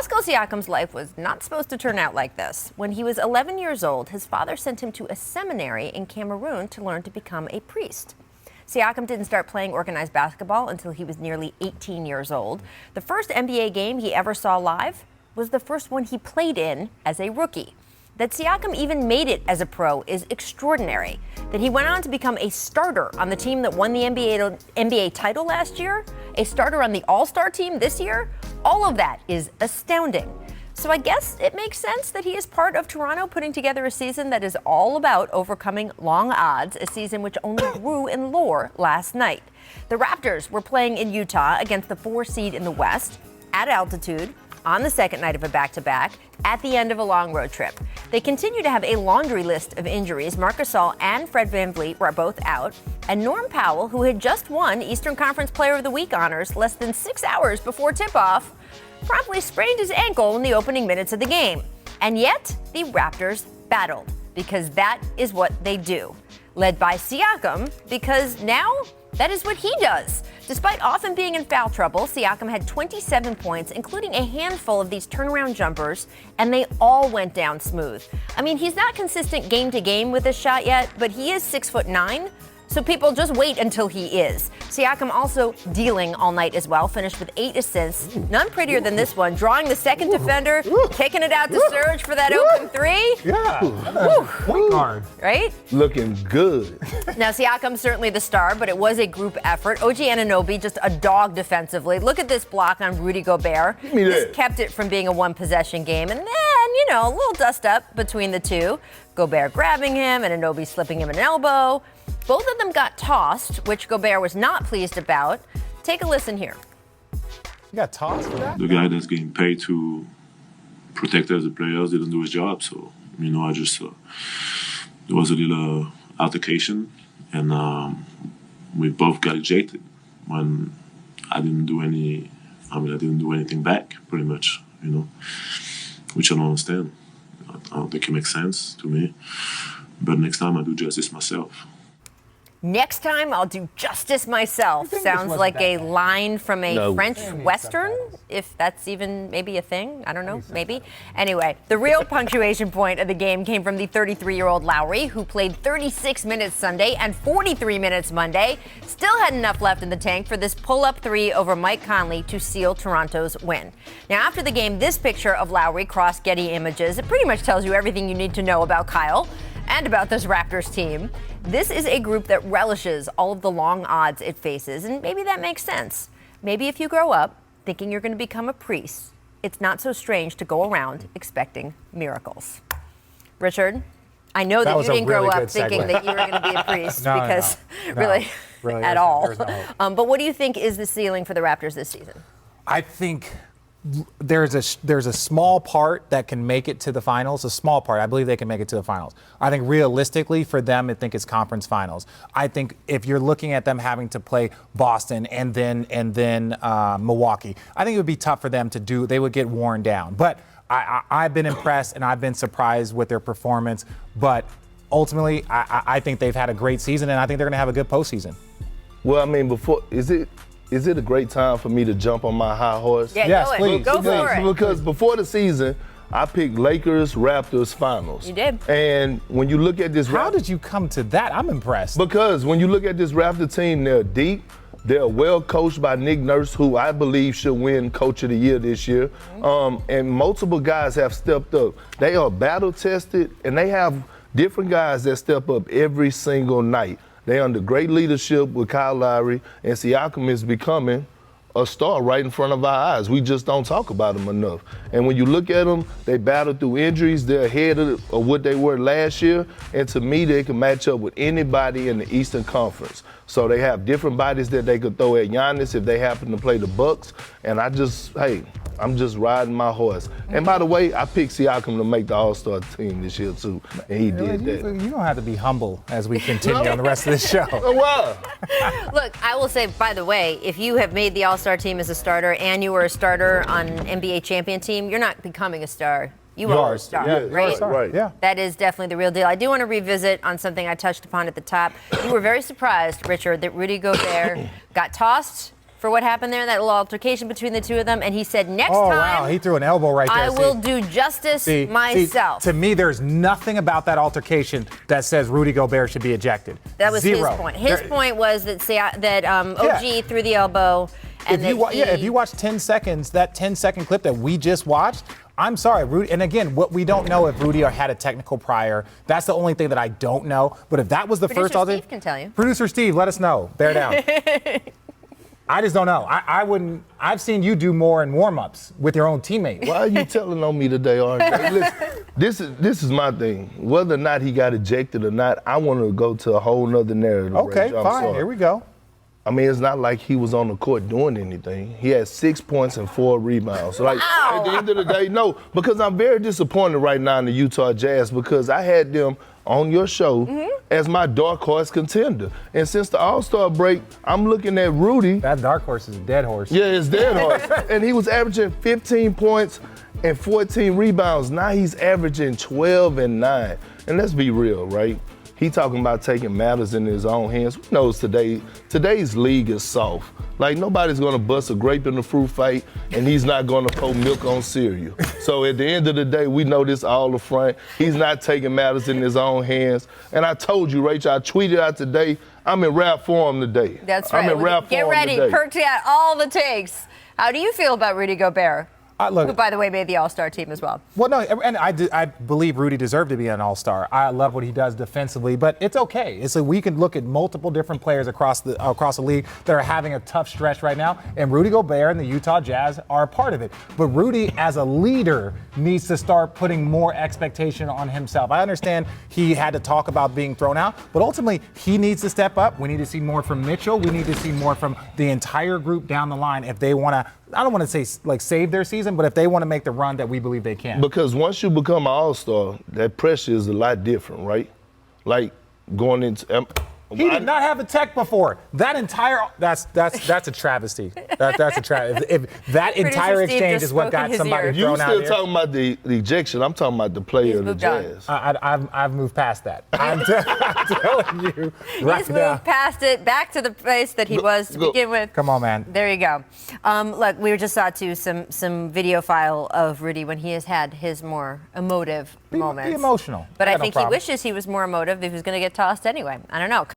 Pascal Siakam's life was not supposed to turn out like this. When he was 11 years old, his father sent him to a seminary in Cameroon to learn to become a priest. Siakam didn't start playing organized basketball until he was nearly 18 years old. The first NBA game he ever saw live was the first one he played in as a rookie. That Siakam even made it as a pro is extraordinary. That he went on to become a starter on the team that won the NBA title last year, a starter on the All-Star team this year, all of that is astounding. So I guess it makes sense that he is part of Toronto putting together a season that is all about overcoming long odds, a season which only grew in lore last night. The Raptors were playing in Utah against the 4 seed in the West, at altitude, on the second night of a back-to-back, at the end of a long road trip. They continue to have a laundry list of injuries. Marc Gasol and Fred VanVleet were both out, and Norm Powell, who had just won Eastern Conference Player of the Week honors less than 6 hours before tip-off, promptly sprained his ankle in the opening minutes of the game. And yet, the Raptors battled, because that is what they do. Led by Siakam, because now that is what he does. Despite often being in foul trouble, Siakam had 27 points, including a handful of these turnaround jumpers, and they all went down smooth. I mean, he's not consistent game to game with his shot yet, but he is 6'9", so people just wait until he is. Siakam also dealing all night as well, finished with 8 assists, none prettier than this one, drawing the second defender, kicking it out to Serge for that open three. Yeah. Point guard. Right? Looking good. Now, Siakam's certainly the star, but it was a group effort. OG Anunoby just a dog defensively. Look at this block on Rudy Gobert. This kept it from being a one-possession game. And then, a little dust up between the two. Gobert grabbing him and Anunoby slipping him an elbow. Both of them got tossed, which Gobert was not pleased about. Take a listen here. You got tossed for that? The guy that's getting paid to protect us, the players, didn't do his job. So, I just, there was a little altercation, and we both got ejected when I didn't do anything back, pretty much, which I don't understand. I don't think it makes sense to me. But next time I do justice myself. Next time I'll do justice myself. Sounds like a line from a French Western, if that's even maybe a thing. I don't know, maybe. Anyway, the real punctuation point of the game came from the 33-year-old Lowry, who played 36 minutes Sunday and 43 minutes Monday. Still had enough left in the tank for this pull-up three over Mike Conley to seal Toronto's win. Now, after the game, this picture of Lowry crossed Getty Images. It pretty much tells you everything you need to know about Kyle and about this Raptors team. This is a group that relishes all of the long odds it faces, and maybe that makes sense. Maybe if you grow up thinking you're going to become a priest, it's not so strange to go around expecting miracles. Richard, I know that you didn't grow up thinking that you were going to be a priest because really at all. But what do you think is the ceiling for the Raptors this season? I think there's a small part that can make it to the finals. A small part. I believe they can make it to the finals. I think realistically for them, I think it's conference finals. I think if you're looking at them having to play Boston and then Milwaukee, I think it would be tough for them to do. They would get worn down. But I've been impressed and I've been surprised with their performance. But ultimately, I think they've had a great season, and I think they're going to have a good postseason. Well, I mean, is it a great time for me to jump on my high horse? Yeah, yes, please. Go for it. Because before the season, I picked Lakers, Raptors finals. You did. And when you look at this, how did you come to that? I'm impressed. Because when you look at this Raptor team, they're deep. They're well coached by Nick Nurse, who I believe should win Coach of the Year this year. And multiple guys have stepped up. They are battle tested, and they have different guys that step up every single night. They're under great leadership with Kyle Lowry, and Siakam is becoming a star right in front of our eyes. We just don't talk about them enough. And when you look at them, they battled through injuries. They're ahead of what they were last year. And to me, they can match up with anybody in the Eastern Conference. So they have different bodies that they could throw at Giannis if they happen to play the Bucks. And I'm just riding my horse. And by the way, I picked Siakam to make the All-Star team this year too, and he did that. You don't have to be humble as we continue on the rest of this show. Wow. Look, I will say, by the way, if you have made the All-Star team as a starter and you were a starter on an NBA champion team, you're not becoming a star. You are a star, right? Right. Yeah. That is definitely the real deal. I do want to revisit on something I touched upon at the top. You were very surprised, Richard, that Rudy Gobert got tossed for what happened there, that little altercation between the two of them, and he said next Oh, time wow, he threw an elbow right there. I will do justice myself. To me, there's nothing about that altercation that says Rudy Gobert should be ejected. That was Zero. his point. His point was that OG threw the elbow. And if you watch 10 seconds, that 10-second clip that we just watched, I'm sorry, Rudy. And again, what we don't know if Rudy had a technical prior. That's the only thing that I don't know. But if that was the first Producer Steve can tell you. Producer Steve, let us know. Bear down. I just don't know. I wouldn't. I've seen you do more in warm-ups with your own teammates. Why are you telling on me today, RJ? Listen, this is my thing. Whether or not he got ejected or not, I want to go to a whole nother narrative. Okay, Rach. I'm fine. sorry. Here we go. I mean, it's not like he was on the court doing anything. He had 6 points and 4 rebounds. Like, at the end of the day, no, because I'm very disappointed right now in the Utah Jazz because I had them on your show as my dark horse contender. And since the All-Star break, I'm looking at Rudy. That dark horse is a dead horse. Yeah, it's dead horse. And he was averaging 15 points and 14 rebounds. Now he's averaging 12 and 9. And let's be real, right? He talking about taking matters in his own hands. Who knows today's league is soft. Like nobody's gonna bust a grape in the fruit fight and he's not gonna pour milk on cereal. So at the end of the day, we know this all the front. He's not taking matters in his own hands. And I told you, Rachel, I tweeted out today, I'm in rap form today. That's right. I'm in rap Get form ready. today. Kirk's got all the takes. How do you feel about Rudy Gobert? Look, Who, by the way, made the All-Star team as well. Well, no, and I believe Rudy deserved to be an All-Star. I love what he does defensively, but it's okay. It's we can look at multiple different players across the league that are having a tough stretch right now, and Rudy Gobert and the Utah Jazz are a part of it. But Rudy, as a leader, needs to start putting more expectation on himself. I understand he had to talk about being thrown out, but ultimately he needs to step up. We need to see more from Mitchell. We need to see more from the entire group down the line if they want to. I don't want to say like save their season, but if they want to make the run that we believe they can. Because once you become an all-star, that pressure is a lot different, right? Like going into. He did not have a tech before. That entire that's a travesty. That's a travesty. If that entire exchange is what got somebody You thrown out still here. talking about the ejection? I'm talking about the player of the Jazz. I've moved past that. I'm telling you right He's now. moved past it, back to the place that he was to begin with. Come on, man. There you go. Look, we just saw too some video file of Rudy when he has had his more emotive moments. Be emotional. But I got no think he problem. wishes he was more emotive if he was going to get tossed anyway. I don't know.